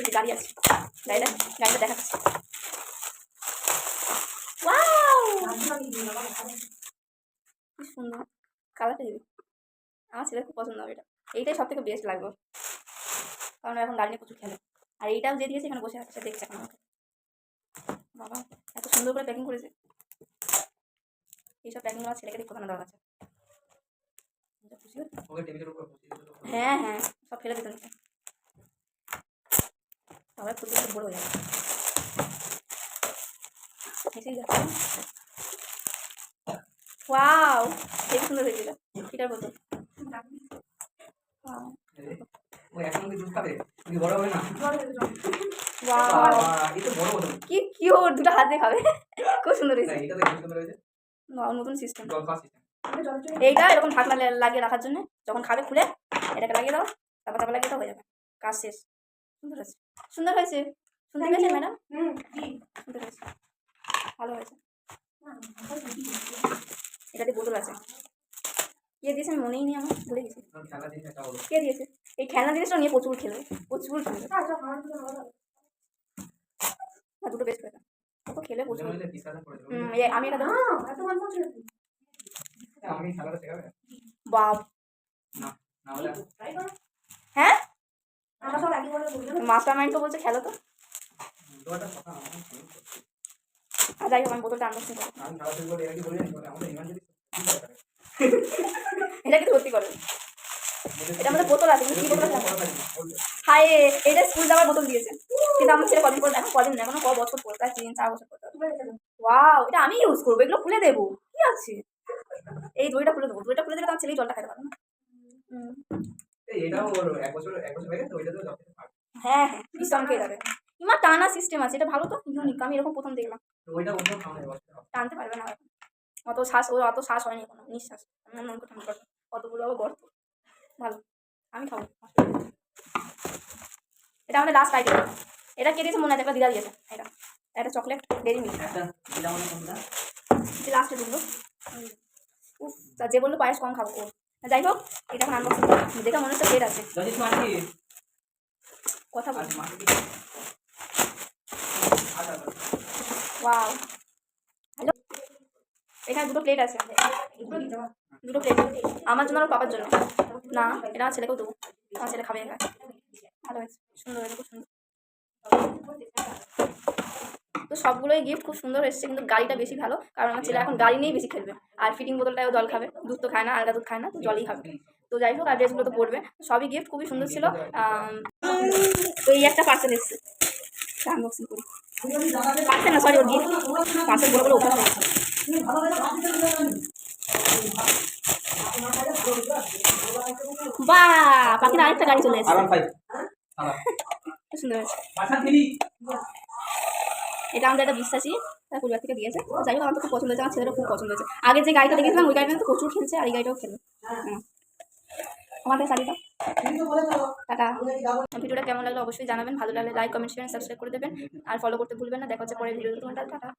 দিয়েছি, গাড়ি আছে, গাড়িটা দেখাচ্ছি। ওয়াও কি সুন্দর কালারটা দিবি, আমার ছেলে খুব পছন্দ হবে এটা। এইটাই সব থেকে বেস্ট লাগবে, কারণ এখন গাড়ি নিয়ে প্রচুর খেলে। আর এইটাও যে দিয়েছে এখানে বসে আছে, দেখছে এখন আমাকে। বাবা এত সুন্দর করে প্যাকিং করেছে, এইসব প্যাকিং আমার ছেলেকে কোথাও দরকার আছে। হ্যাঁ হ্যাঁ সব ফেলে দিতে হচ্ছে, সবাই খুব বড় হয়ে যাবে। এসেই যাচ্ছে। ওয়াও খুব সুন্দর হয়েছে এটা, এটার বোতল। কি কিউট, দুটো হাত দিয়ে খাবে, খুব সুন্দর হয়েছে। নতুন সিস্টেম এইটা, এরকম ঢাকনা লাগিয়ে রাখার জন্য, যখন খাবে খুলে এটাকে লাগিয়ে দাও, তারপর তারপর লাগিয়ে দাও, হয়ে যাবে, কাজ শেষ। সুন্দর হয়েছে, সুন্দর হয়েছে, সুন্দর হয়েছে ম্যাডাম, সুন্দর হয়েছে, ভালো হয়েছে। এটাতে বোতল আছে, কে দিয়েছে আমি মনেই নেই, আমার ভুলে গেছি কে দিয়েছে। এই খেলনা জিনিসটা নিয়ে প্রচুর খেলবে, প্রচুর খেলবে। হ্যাঁ দুটো বেস্ট হয়েছে, কত খেলে প্রচুর। আমি এটা দেবো, বাপ হ্যাঁ মাস্টার মাইন্ড তো বলছে খেলো তো। যাই হোক আমি বোতলটা আনবক্সিং করবো, এটা কিন্তু সত্যি করে। এটা আমাদের বোতল আছে, কিন্তু কি বোতল আছে? হায় এটা স্কুল যাওয়ার বোতল দিয়েছে, কিন্তু আমার ছেলে কদিন পরে, এখন কদিন না, এখন বছর পরে, প্রায় 3-4 বছর পরে। ওয়াও এটা আমি ইউজ করবো, এগুলো খুলে দেবো, কি আছে এই দইটা খুলে দেবো, দইটা খুলে দিলে আমার ছেলেই জলটা খেতে পারে না। হ্যাঁ হ্যাঁ বিশ্রাম খেয়ে যাবে, ইমা টানা সিস্টেম আছে, এটা ভালো তো, ইউনিক, আমি এরকম প্রথম দেখলাম। টানতে পারবে না, অত শ্বাস, ও অত শ্বাস হয়নি কোনো, নিঃশ্বাস কতগুলো গর্ত, ভালো, আমি খাবো। এটা আমাদের লাস্ট আইটেম, এটা কে দিয়েছে মনে আছে, একটা দিদা দিয়েছে, এটা একটা চকলেট ডেরি মিল্ক, লাস্টে দিল। যে বললো পায়েস কম খাবো ও, যাই হোক এটা এখন আনবক্সিং দেখে মনে হচ্ছে পেট আছে, কথা বল। ওয়াও হ্যালো, এখানে দুটো প্লেট আছে, দুটো প্লেট আমার জন্য আর পাপার জন্য, না এটা আমার ছেলেকেও দেবো, আমার ছেলে খাবে একা। ভালো হয়েছে, সুন্দর হয়েছে, খুব সুন্দর। তো সবগুলোই গিফট খুব সুন্দর এসেছে, কিন্তু গাড়িটা বেশি ভালো, কারণ আমার ছেলে এখন গাড়ি নিয়েই বেশি খেলবে। আর ফিটিং বোতলটাও জল খাবে, দুধ তো খায় না, আলাদা দুধ খায় না, তো জলই খাবে। তো যাই হোক আর ড্রেসগুলো তো পড়বে, সবই গিফট খুবই সুন্দর ছিল। তো এই একটা পার্সেল এসছে, আনবক্সিং করি। পার্সেল না সরি, ওর গিফট, পার্সেল বলে বলে ওঠা হয়েছে। বাহ পাখির আরেকটা গাড়ি চলে এসেছে, খুব সুন্দর হয়েছে। এটা আমাদের একটা বিশ্বাসী তার পরিবার থেকে দিয়েছে, যাই হোক আমার তো খুব পছন্দ হয়েছে, আমার ছেলেরও খুব পছন্দ হয়েছে। আগে যে গাড়িটা দেখেছিলাম ওই গাড়িটা তো প্রচুর খেলছে, আর এই গাড়িটাও খেলবে। আমাদের শাড়িটা টাটা। ভিডিওটা কেমন লাগলো অবশ্যই জানাবেন, ভালো লাগলে লাইক কমেন্ট শেয়ার সাবস্ক্রাইব করে দেবেন, আর ফলো করতে ভুলবেন না। দেখা হচ্ছে পরের ভিডিওতে, তোমার টাটা।